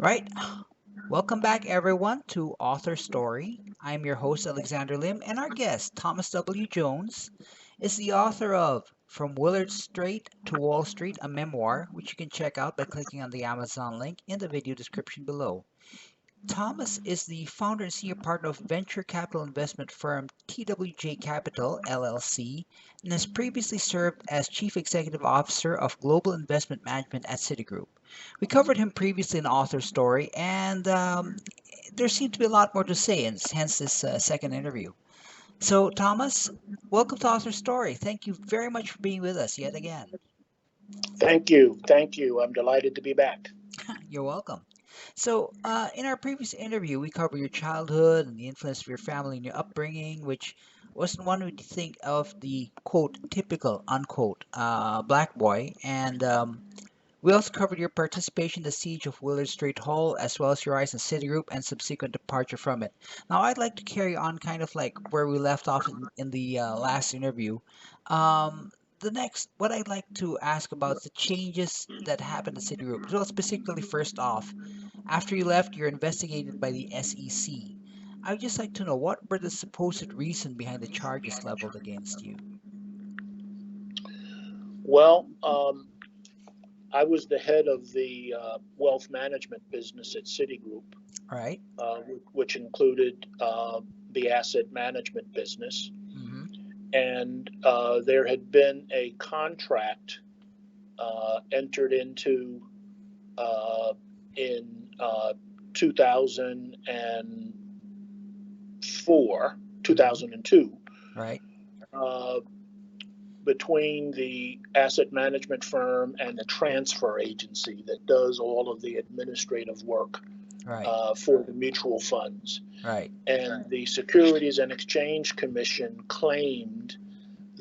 Right. Welcome back, everyone, to Author Story. I'm your host, Alexander Lim, and our guest, Thomas W. Jones, is the author of From Willard Straight to Wall Street, a memoir, which you can check out by clicking on the Amazon link in the video description below. Thomas is the founder and senior partner of venture capital investment firm TWJ Capital, LLC, and has previously served as chief executive officer of global investment management at Citigroup. We covered him previously in Author Story, and there seemed to be a lot more to say, and hence this second interview. So, Thomas, welcome to Author Story. Thank you very much for being with us yet again. Thank you. Thank you. I'm delighted to be back. You're welcome. So, in our previous interview, we covered your childhood and the influence of your family and your upbringing, which wasn't one would think of the quote typical unquote black boy. And we also covered your participation in the siege of Willard Street Hall, as well as your rise in Citigroup and subsequent departure from it. Now, I'd like to carry on kind of like where we left off in the last interview. The next, what I'd like to ask about is the changes that happened at Citigroup. So, specifically, first off, after you left, you're investigated by the SEC. I'd just like to know what were the supposed reason behind the charges leveled against you? Well, I was the head of the wealth management business at Citigroup, All right. which included the asset management business. Mm-hmm. And there had been a contract entered into in 2004, Mm-hmm. 2002, Right. uh, between the asset management firm and the transfer agency that does all of the administrative work Right. for the mutual funds. Right. And the Securities and Exchange Commission claimed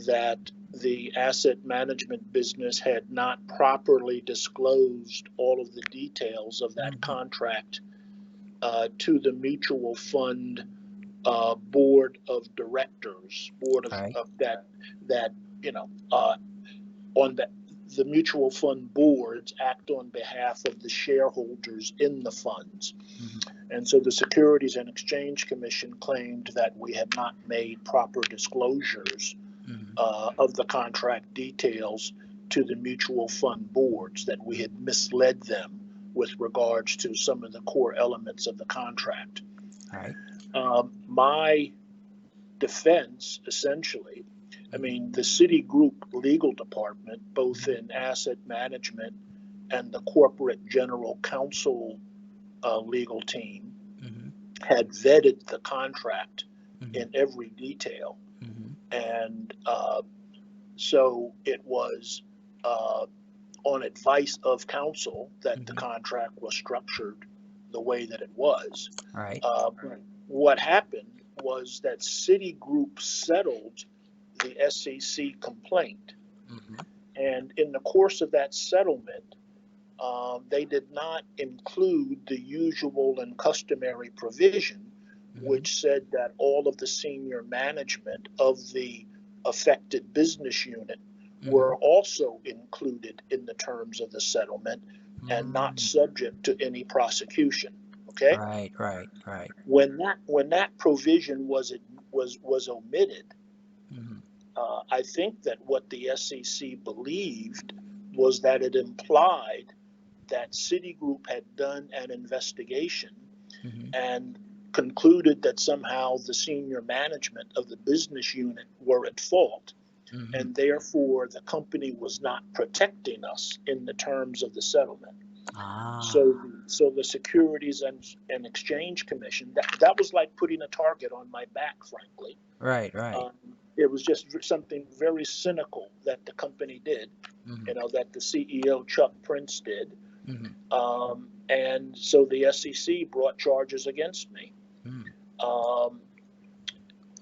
that the asset management business had not properly disclosed all of the details of that Mm-hmm. contract to the mutual fund board of directors, board Right. of that you know on the mutual fund boards act on behalf of the shareholders in the funds. Mm-hmm. And so the Securities and Exchange Commission claimed that we had not made proper disclosures Mm-hmm. of the contract details to the mutual fund boards, that we had misled them with regards to some of the core elements of the contract. Right. My defense, essentially, I Mm-hmm. mean, the Citigroup legal department, both in asset management and the corporate general counsel legal team, Mm-hmm. had vetted the contract Mm-hmm. in every detail. Mm-hmm. And so it was on advice of counsel that the Mm-hmm. contract was structured the way that it was. All right. Uh, what happened was that Citigroup settled the SEC complaint. Mm-hmm. And in the course of that settlement, they did not include the usual and customary provision, Mm-hmm. which said that all of the senior management of the affected business unit Mm-hmm. were also included in the terms of the settlement and not Mm-hmm. subject to any prosecution. Okay, Right. Right. Right. when that provision was omitted, Mm-hmm. I think that what the SEC believed was that it implied that Citigroup had done an investigation Mm-hmm. and concluded that somehow the senior management of the business unit were at fault, Mm-hmm. and therefore the company was not protecting us in the terms of the settlement. Ah. So the Securities and Exchange Commission, that was like putting a target on my back, frankly. Right. Right. Um, it was just something very cynical that the company did, Mm-hmm. that the CEO Chuck Prince did. Mm-hmm. And so the SEC brought charges against me. Mm-hmm. Um,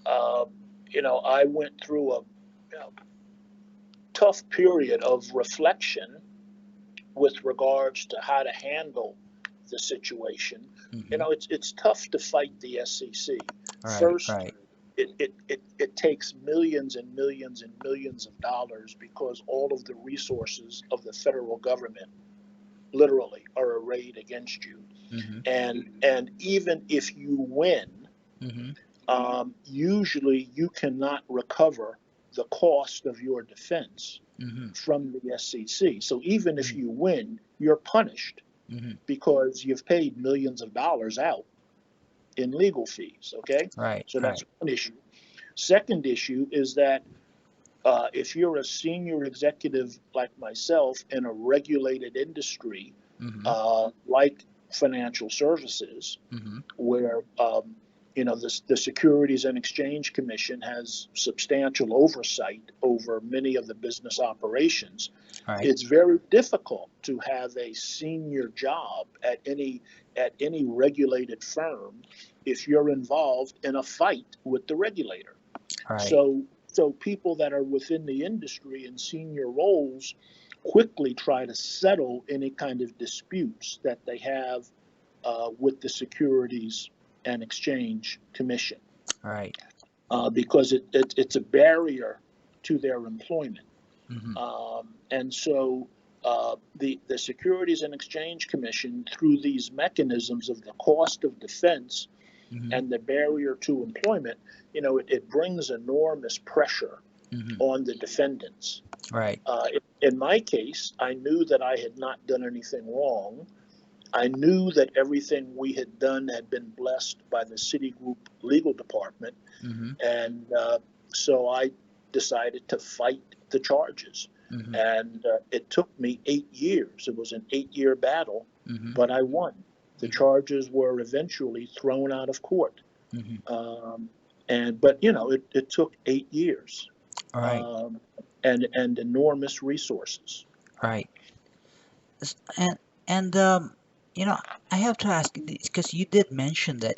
uh, I went through a tough period of reflection with regards to how to handle the situation. Mm-hmm. It's tough to fight the SEC. Right. First, Right. it takes millions and millions and millions of dollars because all of the resources of the federal government literally are arrayed against you. Mm-hmm. And even if you win, Mm-hmm. usually you cannot recover the cost of your defense Mm-hmm. from the SEC. So even if Mm-hmm. you win, you're punished Mm-hmm. because you've paid millions of dollars out in legal fees. Okay, Right. so that's Right. one issue. Second issue is that if you're a senior executive like myself in a regulated industry, Mm-hmm. like financial services, Mm-hmm. where the Securities and Exchange Commission has substantial oversight over many of the business operations, Right. it's very difficult to have a senior job at any regulated firm if you're involved in a fight with the regulator. Right. So people that are within the industry in senior roles quickly try to settle any kind of disputes that they have with the Securities and Exchange Commission Right. because it's a barrier to their employment. Mm-hmm. And so the Securities and Exchange Commission, through these mechanisms of the cost of defense Mm-hmm. and the barrier to employment, it brings enormous pressure Mm-hmm. on the defendants. Right. In my case, I knew that I had not done anything wrong. I knew that everything we had done had been blessed by the Citigroup legal department, Mm-hmm. and so I decided to fight the charges. Mm-hmm. And it took me 8 years. It was an 8-year battle, Mm-hmm. but I won. The Mm-hmm. charges were eventually thrown out of court. Mm-hmm. Um, but it took 8 years Right. um, and enormous resources. Right. And and you know, I have to ask because you did mention that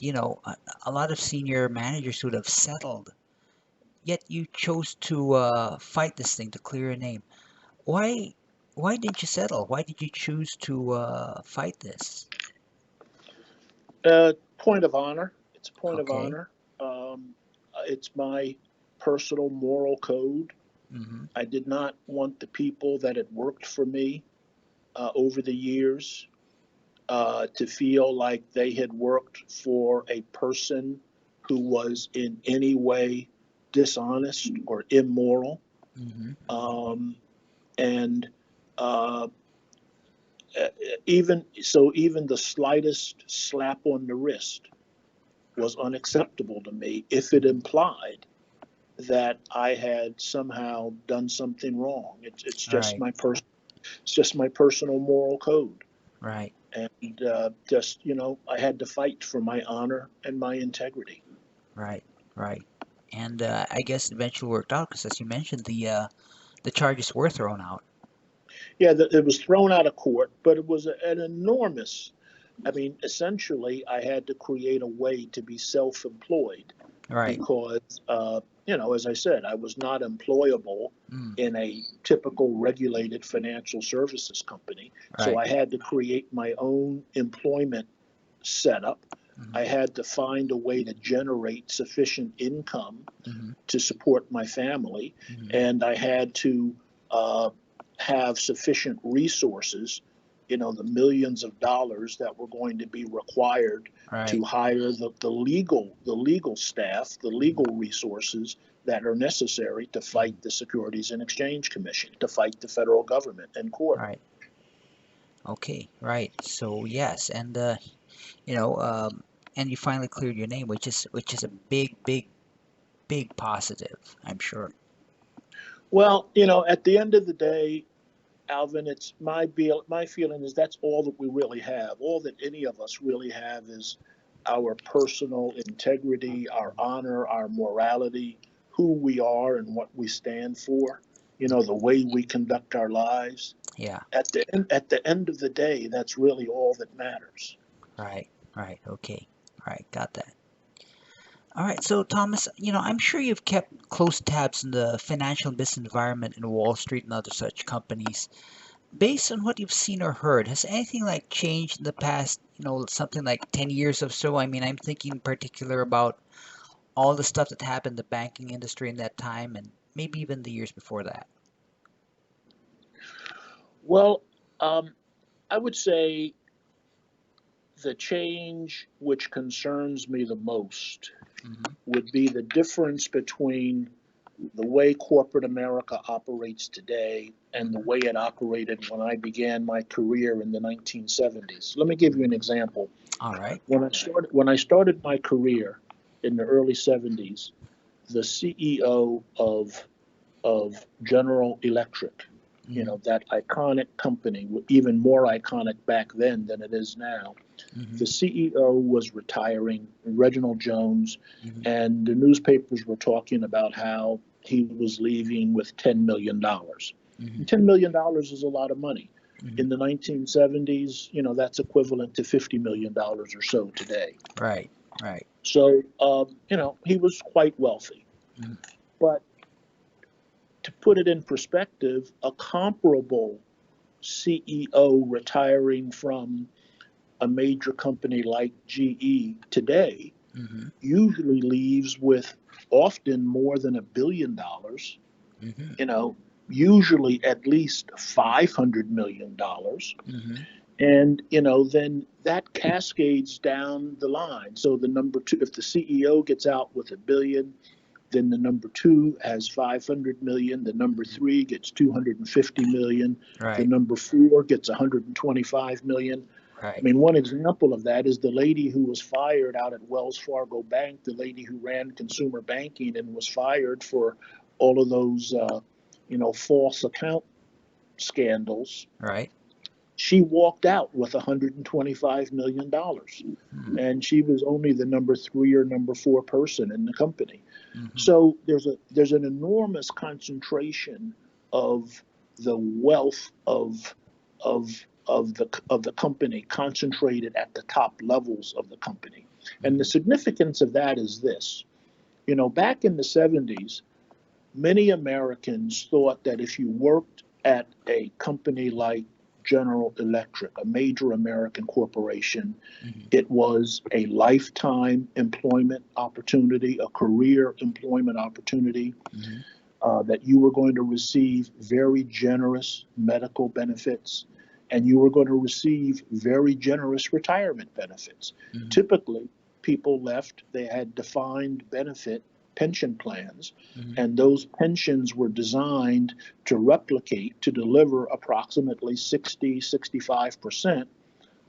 a lot of senior managers would have settled, yet you chose to fight this thing to clear your name. Why? Why did you settle? Why did you choose to fight this? Point of honor. It's a point of Okay. honor. It's my personal moral code. Mm-hmm. I did not want the people that had worked for me over the years to feel like they had worked for a person who was in any way dishonest or immoral. Mm-hmm. Um, and uh, even the slightest slap on the wrist was unacceptable to me if it Mm-hmm. implied that I had somehow done something wrong. It's just Right. my personal moral code, Right. and I had to fight for my honor and my integrity. Right. Right. And I guess it eventually worked out because, as you mentioned, the charges were thrown out. Yeah, it was thrown out of court, but it was an enormous. I mean, essentially, I had to create a way to be self-employed Right. because, as I said, I was not employable Mm. in a typical regulated financial services company. So Right. I had to create my own employment setup. Mm-hmm. I had to find a way to generate sufficient income Mm-hmm. to support my family, Mm-hmm. and I had to uh, have sufficient resources, the millions of dollars that were going to be required Right. to hire the legal staff, the legal Mm-hmm. resources that are necessary to Mm-hmm. fight the Securities and Exchange Commission, to fight the federal government in court. Right. Okay. Right. So yes, and you know, and you finally cleared your name, which is a big, big, big positive, I'm sure. Well, at the end of the day, Alvin, it's my feeling is that's all that we really have. All that any of us really have is our personal integrity, our honor, our morality, who we are and what we stand for. The way we conduct our lives. Yeah. At the end of the day, that's really all that matters. Right. Right. Okay. All right. Got that. All right. So Thomas, I'm sure you've kept close tabs on the financial and business environment in Wall Street and other such companies. Based on what you've seen or heard, has anything like changed in the past, something like 10 years or so? I mean, I'm thinking in particular about all the stuff that happened in the banking industry in that time and maybe even the years before that. Well, um, I would say the change which concerns me the most Mm-hmm. would be the difference between the way corporate America operates today and the Mm-hmm. way it operated when I began my career in the 1970s. Let me give you an example. All right. When I started my career in the early 70s, the CEO of General Electric, Mm-hmm. that iconic company, even more iconic back then than it is now. Mm-hmm. The CEO was retiring, Reginald Jones, Mm-hmm. and the newspapers were talking about how he was leaving with $10 million. Mm-hmm. And $10 million is a lot of money. Mm-hmm. In the 1970s, that's equivalent to $50 million or so today. Right. Right. So, he was quite wealthy. Mm-hmm. But to put it in perspective, a comparable CEO retiring from a major company like GE today Mm-hmm. usually leaves with often more than $1 billion, Mm-hmm. you know, usually at least $500 million. Mm-hmm. And, then that cascades down the line. So the number two, if the CEO gets out with $1 billion, then the number two has 500 million. The number three gets 250 million. The Right. number four gets 125 million. I Right. mean, one example of that is the lady who was fired out at Wells Fargo Bank, the lady who ran consumer banking and was fired for all of those, false account scandals. Right. She walked out with $125 million. Mm-hmm. And she was only the number three or number four person in the company. Mm-hmm. So there's an enormous concentration of the wealth of the company concentrated at the top levels of the company. And the Mm-hmm. significance of that is this. Back in the 70s, many Americans thought that if you worked at a company like General Electric, a major American corporation, Mm-hmm. it was a lifetime employment opportunity, a career employment opportunity, Mm-hmm. that you were going to receive very generous medical benefits and you were going to receive very generous retirement benefits. Mm-hmm. Typically, people left, they had defined benefit pension plans, Mm-hmm. and those pensions were designed to replicate, to deliver approximately 65%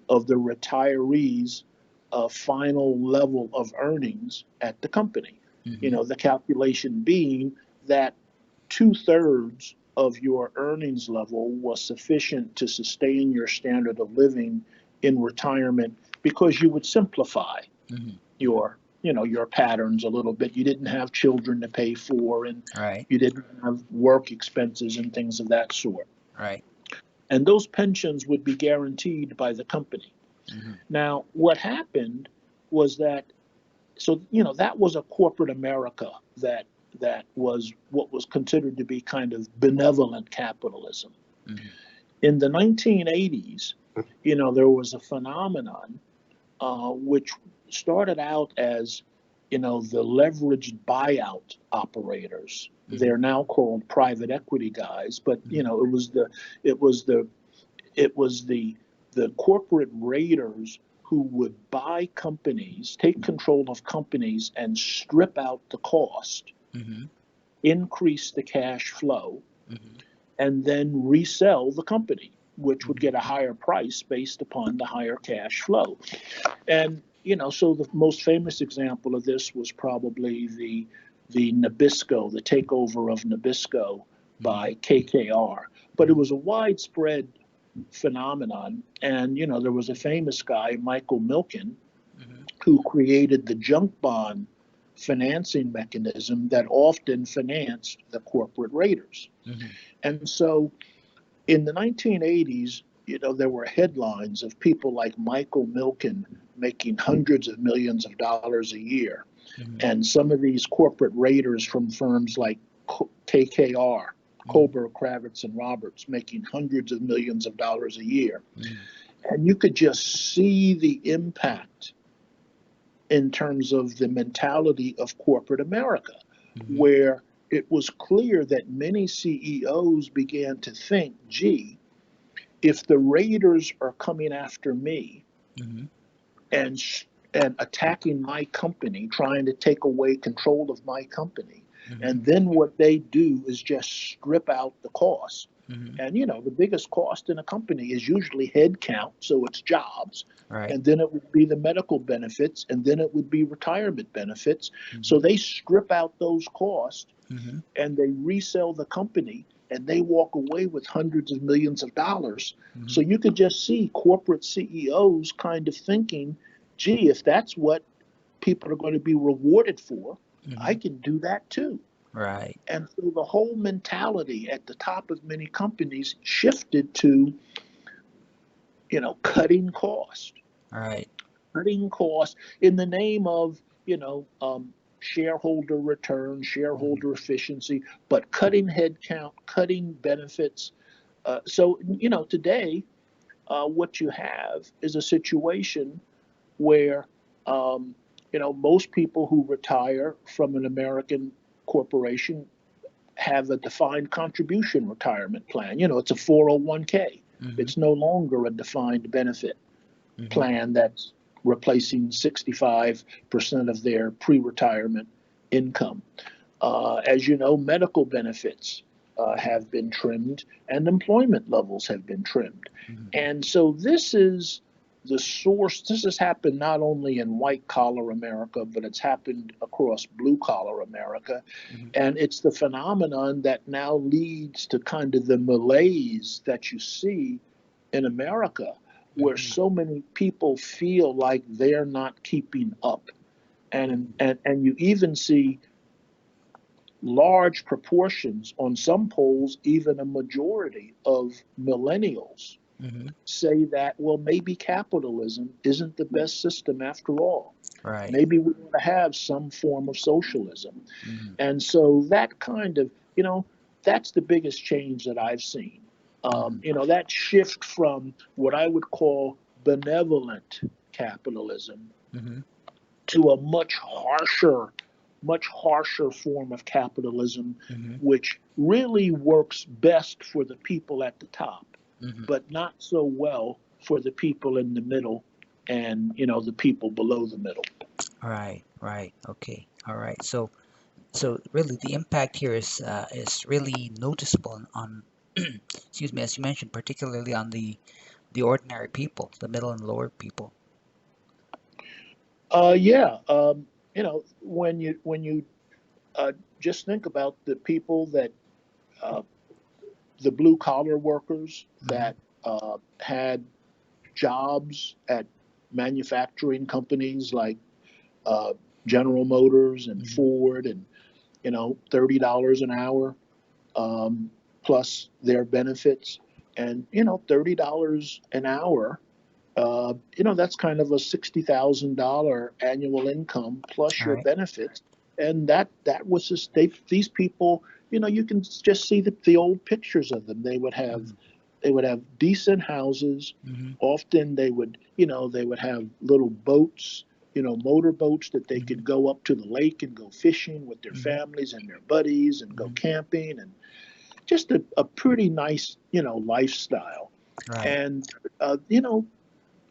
of the retirees' final level of earnings at the company. Mm-hmm. The calculation being that two-thirds of your earnings level was sufficient to sustain your standard of living in retirement because you would simplify Mm-hmm. your patterns a little bit. You didn't have children to pay for, and Right. you didn't have work expenses and things of that sort. Right. And those pensions would be guaranteed by the company. Mm-hmm. Now, what happened was that, so that was a corporate America that was what was considered to be kind of benevolent capitalism. Mm-hmm. In the 1980s, there was a phenomenon which started out as, the leveraged buyout operators. Mm-hmm. They're now called private equity guys, but Mm-hmm. it was the it was the corporate raiders who would buy companies, take control of companies, and strip out the cost, Mm-hmm. increase the cash flow, Mm-hmm. and then resell the company, which would Mm-hmm. get a higher price based upon the higher cash flow. And so the most famous example of this was probably the Nabisco, the takeover of Nabisco Mm-hmm. by KKR. But it Mm-hmm. was a widespread phenomenon. And, there was a famous guy, Michael Milken, Mm-hmm. who created the junk bond financing mechanism that often financed the corporate raiders. Mm-hmm. And so in the 1980s, there were headlines of people like Michael Milken making hundreds of millions of dollars a year. Mm-hmm. And some of these corporate raiders from firms like KKR, Mm-hmm. Kober, Kravitz, and Roberts, making hundreds of millions of dollars a year. Mm-hmm. And you could just see the impact in terms of the mentality of corporate America, Mm-hmm. where it was clear that many CEOs began to think, gee, if the raiders are coming after me, Mm-hmm. and and attacking my company, trying to take away control of my company. Mm-hmm. And then what they do is just strip out the cost. Mm-hmm. And the biggest cost in a company is usually head count, so it's jobs, Right. and then it would be the medical benefits, and then it would be retirement benefits. Mm-hmm. So they strip out those costs Mm-hmm. and they resell the company, and they walk away with hundreds of millions of dollars. Mm-hmm. So you could just see corporate CEOs kind of thinking, gee, if that's what people are going to be rewarded for, I Mm-hmm. can do that too. Right. And so the whole mentality at the top of many companies shifted to, cutting cost, Right. cutting costs in the name of, shareholder return, Mm-hmm. shareholder efficiency, but cutting headcount, cutting benefits. So today, what you have is a situation where, um, most people who retire from an American corporation have a defined contribution retirement plan. It's a 401k. Mm-hmm. It's no longer a defined benefit Mm-hmm. plan that's replacing 65% of their pre retirement income. As you know, medical benefits have been trimmed and employment levels have been trimmed. Mm-hmm. And so this is the source. This has happened not only in white collar America, but it's happened across blue collar America. Mm-hmm. And it's the phenomenon that now leads to kind of the malaise that you see in America, where Mm-hmm. so many people feel like they're not keeping up. And you even see large proportions on some polls, even a majority of millennials Mm-hmm. say that, well, maybe capitalism isn't the best system after all. Right. Maybe we want to have some form of socialism. Mm-hmm. And so that kind of, that's the biggest change that I've seen. Mm-hmm. That shift from what I would call benevolent capitalism Mm-hmm. to a much harsher form of capitalism, Mm-hmm. which really works best for the people at the top, Mm-hmm. but not so well for the people in the middle and the people below the middle. Right. Right. Okay. All right. So really, the impact here is really noticeable on excuse me, as you mentioned, particularly on the ordinary people, the middle and lower people. Yeah, when you uh, just think about the people that uh, the blue collar workers Mm-hmm. that had jobs at manufacturing companies like uh, General Motors and Mm-hmm. Ford, and $30 an hour, plus their benefits, and $30 an hour. That's kind of a $60,000 annual income plus All your right. benefits, and that was just these people. You can just see the old pictures of them. Mm-hmm. They would have decent houses. Mm-hmm. Often they would have little boats, motor boats that they Mm-hmm. could go up to the lake and go fishing with their Mm-hmm. families and their buddies and go Mm-hmm. camping, and just a pretty nice, lifestyle. Right. And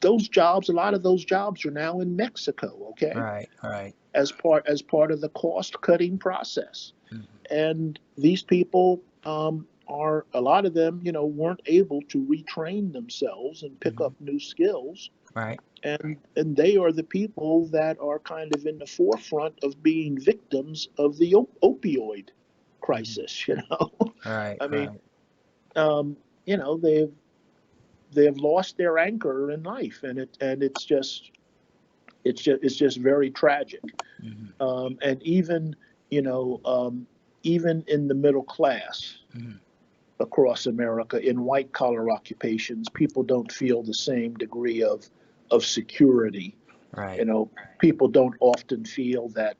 those jobs, a lot of those jobs are now in Mexico, okay, Right. Right. as part of the cost cutting process. Mm-hmm. And these people are, a lot of them, weren't able to retrain themselves and pick Mm-hmm. up new skills. Right. And they are the people that are kind of in the forefront of being victims of the opioid Mm-hmm. crisis. Right. I mean, Right. um, they have lost their anchor in life, and it's just very tragic. Mm-hmm. And even in the middle class Mm-hmm. across America, in white collar occupations, people don't feel the same degree of security. Right. You know, people don't often feel that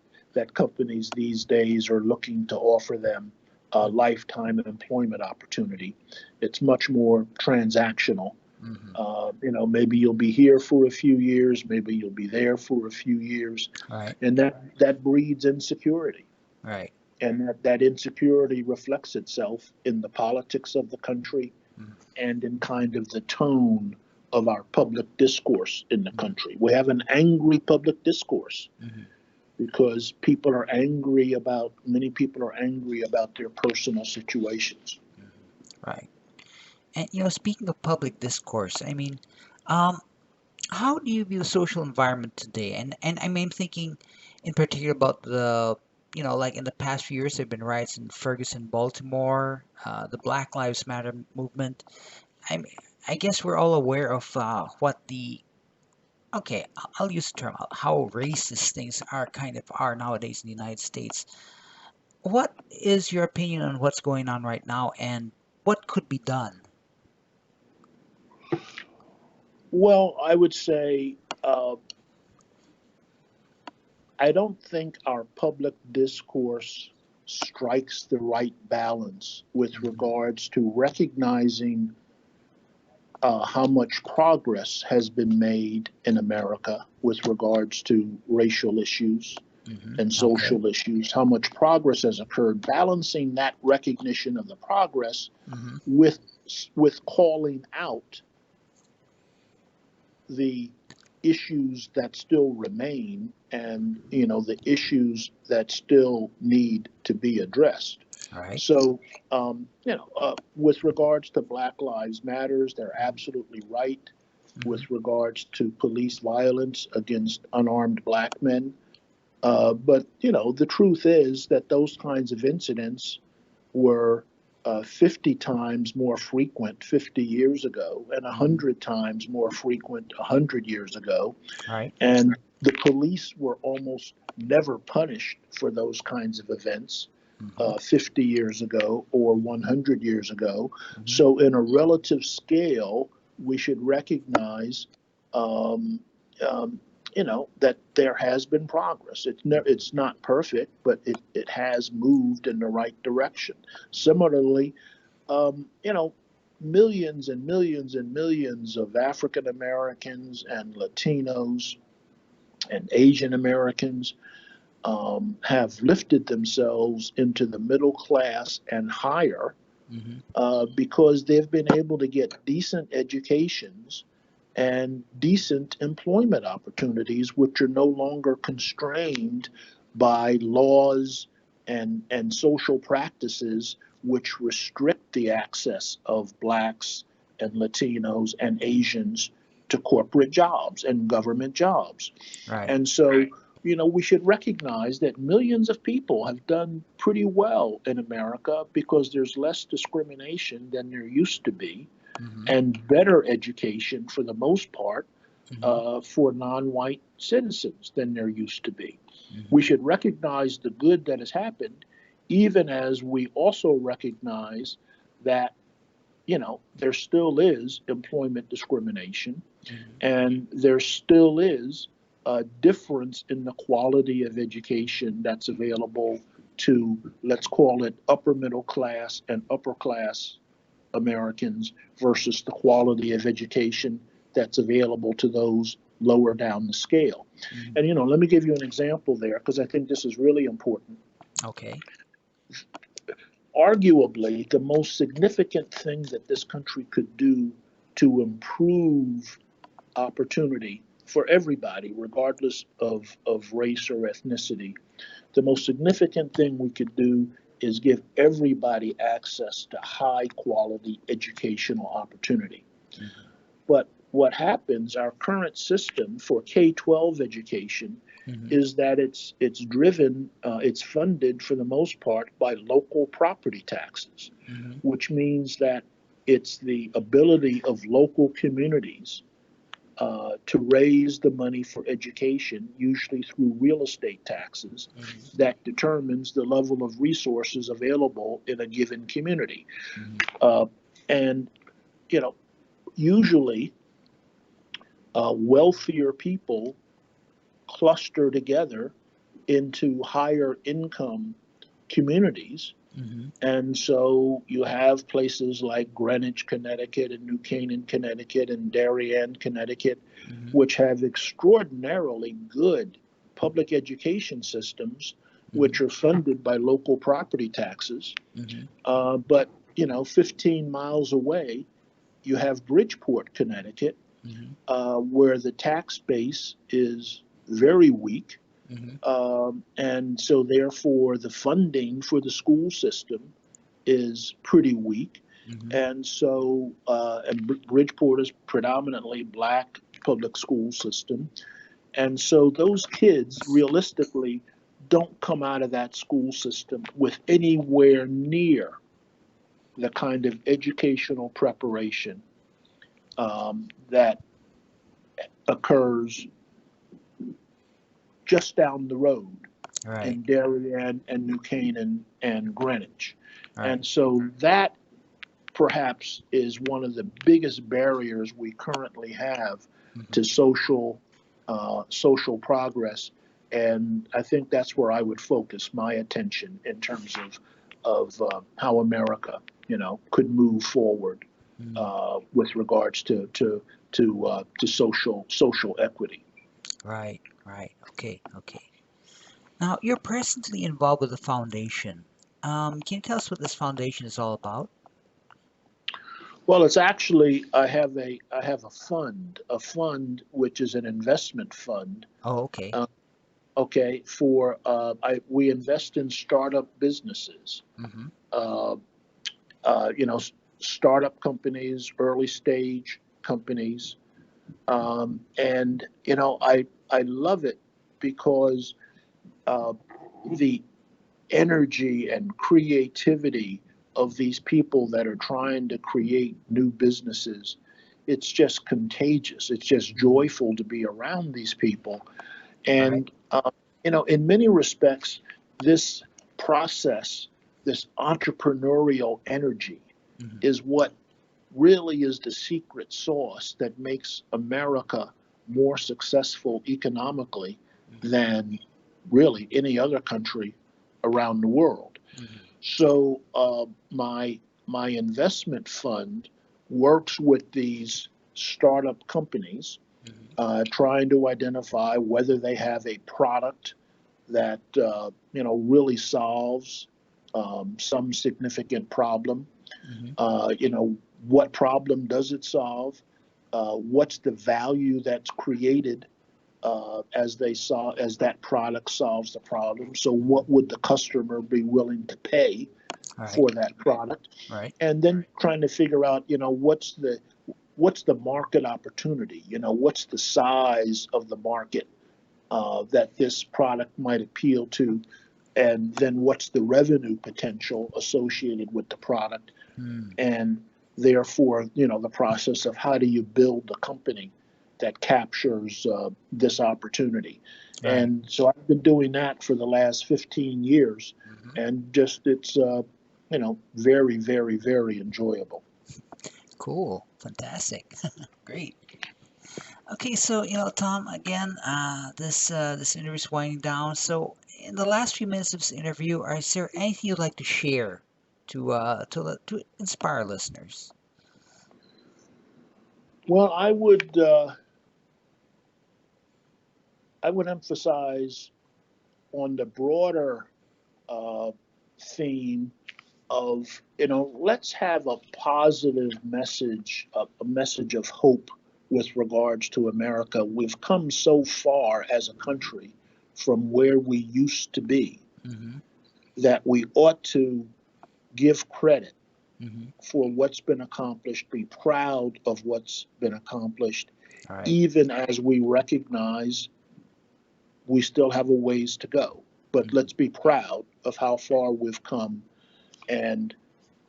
companies these days are looking to offer them a lifetime employment opportunity. It's much more transactional. Mm-hmm. Maybe you'll be here for a few years, maybe you'll be there for a few years, Right. and that breeds insecurity. Right. And that insecurity reflects itself in the politics of the country Mm-hmm. and in kind of the tone of our public discourse in the Mhm. country. We have an angry public discourse Mhm. because many people are angry about their personal situations. Mhm. Right. And speaking of public discourse, um, how do you view the social environment today? And I'm thinking in particular about like in the past few years, there have been riots in Ferguson, Baltimore, the Black Lives Matter movement. I mean, I guess we're all aware of what the okay, I'll use the term how racist things are nowadays in the United States. What is your opinion on what's going on right now, and what could be done? Well, I would say I don't think our public discourse strikes the right balance with Hmm. regards to recognizing how much progress has been made in America with regards to racial issues and Okay. social issues, how much progress has occurred, balancing that recognition of the progress Hmm. with calling out the issues that still remain and the issues that still need to be addressed. All right. So with regards to Black Lives Matters, they're absolutely right. Hmm. With regards to police violence against unarmed black men, but the truth is that those kinds of incidents were 50 times more frequent 50 years ago and Hmm. 100 times more frequent 100 years ago. All right. And the police were almost never punished for those kinds of events Hmm. 50 years ago or 100 years ago. Hmm. So, in a relative scale, we should recognize um, um, that there has been progress. It's not perfect, but it has moved in the right direction. Similarly, millions and millions and millions of African Americans and Latinos and Asian Americans have lifted themselves into the middle class and higher Hmm. because they've been able to get decent educations and decent employment opportunities, which are no longer constrained by laws and social practices which restrict the access of blacks and Latinos and Asians to corporate jobs and government jobs. Right. And so, we should recognize that millions of people have done pretty well in America because there's less discrimination than there used to be Hmm. and better education for the most part Hmm. for non white citizens than there used to be. Hmm. We should recognize the good that has happened, even as we also recognize that, there still is employment discrimination Hmm. and there still is a difference in the quality of education that's available to, let's call it, upper middle class and upper class Americans versus the quality of education that's available to those lower down the scale. Hmm. And, let me give you an example there because I think this is really important. Okay. Arguably, the most significant thing that this country could do to improve opportunity for everybody, regardless of race or ethnicity. The most significant thing we could do is give everybody access to high quality educational opportunity. Hmm. But what happens, our current system for K-12 education, Hmm. is that it's funded for the most part by local property taxes, Hmm. which means that it's the ability of local communities to raise the money for education, usually through real estate taxes, Hmm. that determines the level of resources available in a given community. Hmm. Uh, and, you know, usually wealthier people cluster together into higher income communities. Hmm. And so you have places like Greenwich, Connecticut, and New Canaan, Connecticut, and Darien, Connecticut, Hmm. which have extraordinarily good public education systems, which Hmm. are funded by local property taxes. Hmm. But 15 miles away, you have Bridgeport, Connecticut, Mm-hmm. where the tax base is very weak. Mm-hmm. And so, therefore, the funding for the school system is pretty weak. Mm-hmm. And so, and Bridgeport is predominantly black public school system. And so, those kids realistically don't come out of that school system with anywhere near the kind of educational preparation that occurs just down the road Right. in Darien and New Canaan and Greenwich. Right. And so that perhaps is one of the biggest barriers we currently have Mm-hmm. to social progress. And I think that's where I would focus my attention in terms of how America, could move forward Mm. with regards to social equity. Right. Right. Okay. Okay. Now, you're presently involved with the foundation. Can you tell us what this foundation is all about? Well, it's actually I have a fund which is an investment fund. Oh, okay. Uh, okay, for we invest in startup businesses. Mm-hmm. Uh, uh, you know, s- Startup companies, early stage companies, and I love it because uh, the energy and creativity of these people that are trying to create new businesses, it's just contagious. It's just Mm-hmm. joyful to be around these people. Right. And, in many respects, this process, this entrepreneurial energy, Mm-hmm. is what really is the secret sauce that makes America more successful economically Mm-hmm. than really any other country around the world. Mm-hmm. So my investment fund works with these startup companies, Mm-hmm. trying to identify whether they have a product that really solves some significant problem. Mm-hmm. What problem does it solve? What's the value that's created as that product solves the problem? So, Mm-hmm. what would the customer be willing to pay Right. for that product? Right. And then trying to figure out, what's the market opportunity? What's the size of the market that this product might appeal to? And then what's the revenue potential associated with the product? Mm. And therefore, the process of how do you build the company that captures this opportunity. Right. And so I've been doing that for the last 15 years, Mm-hmm. and just it's very, very, very enjoyable. Cool. Fantastic. Great. Okay, so Tom, again, this interview is winding down. So, in the last few minutes of this interview, is there anything you'd like to share to inspire listeners? Well, I would emphasize on the broader uh, theme of let's have a positive message, a message of hope with regards to America. We've come so far as a country from where we used to be Mm-hmm. that we ought to give credit Mm-hmm. for what's been accomplished, be proud of what's been accomplished, All right. even as we recognize we still have a ways to go. But Mm-hmm. let's be proud of how far we've come, and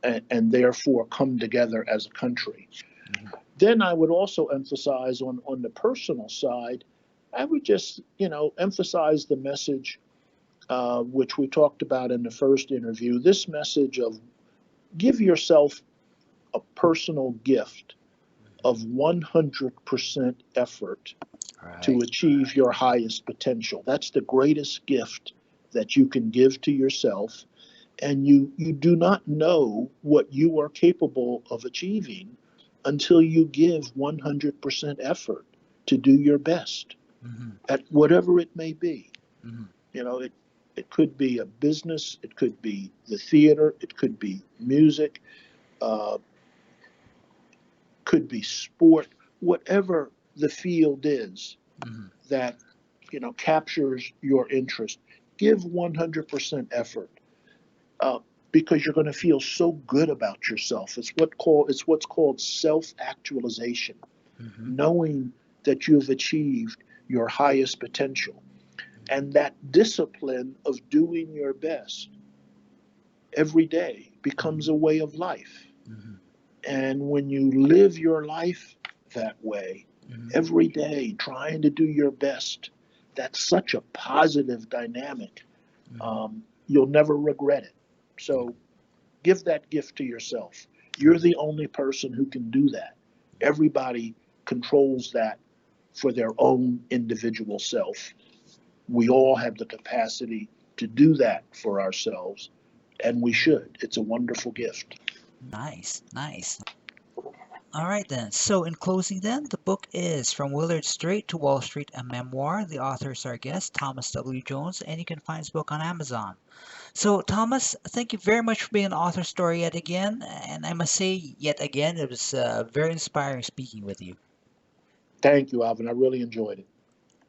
and therefore come together as a country. Mm-hmm. Then I would also emphasize on the personal side, I would just emphasize the message which we talked about in the first interview. This message of give yourself a personal gift of 100% effort All to right. achieve your highest potential. That's the greatest gift that you can give to yourself. And you do not know what you are capable of achieving until you give 100% effort to do your best Mm-hmm. at whatever it may be. Mm-hmm. It could be a business, it could be the theater, it could be music, uh, could be sport, whatever the field is Mm-hmm. that captures your interest, give 100% effort, uh, because you're going to feel so good about yourself. It's what's called self-actualization, Mm-hmm. knowing that you've achieved your highest potential, and that discipline of doing your best every day becomes a way of life. Mm-hmm. And when you live your life that way, Mm-hmm. every day trying to do your best, that's such a positive dynamic. Mm-hmm. You'll never regret it. So give that gift to yourself. You're Mm-hmm. the only person who can do that. Everybody controls that for their own individual self. We all have the capacity to do that for ourselves, and we should. It's a wonderful gift. Nice, nice. All right then. So in closing then, the book is From Willard Straight to Wall Street, a memoir. The author is our guest, Thomas W. Jones, and you can find his book on Amazon. So Thomas, thank you very much for being an author story yet again. And I must say, yet again, it was very inspiring speaking with you. Thank you, Alvin. I really enjoyed it.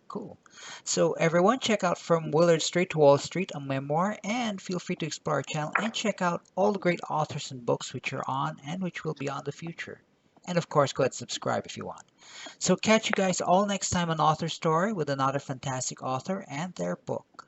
Cool. So everyone, check out From Willard Straight to Wall Street, a memoir, and feel free to explore our channel and check out all the great authors and books which are on and which will be on the future. And of course, go ahead and subscribe if you want. So catch you guys all next time on Author Story with another fantastic author and their book.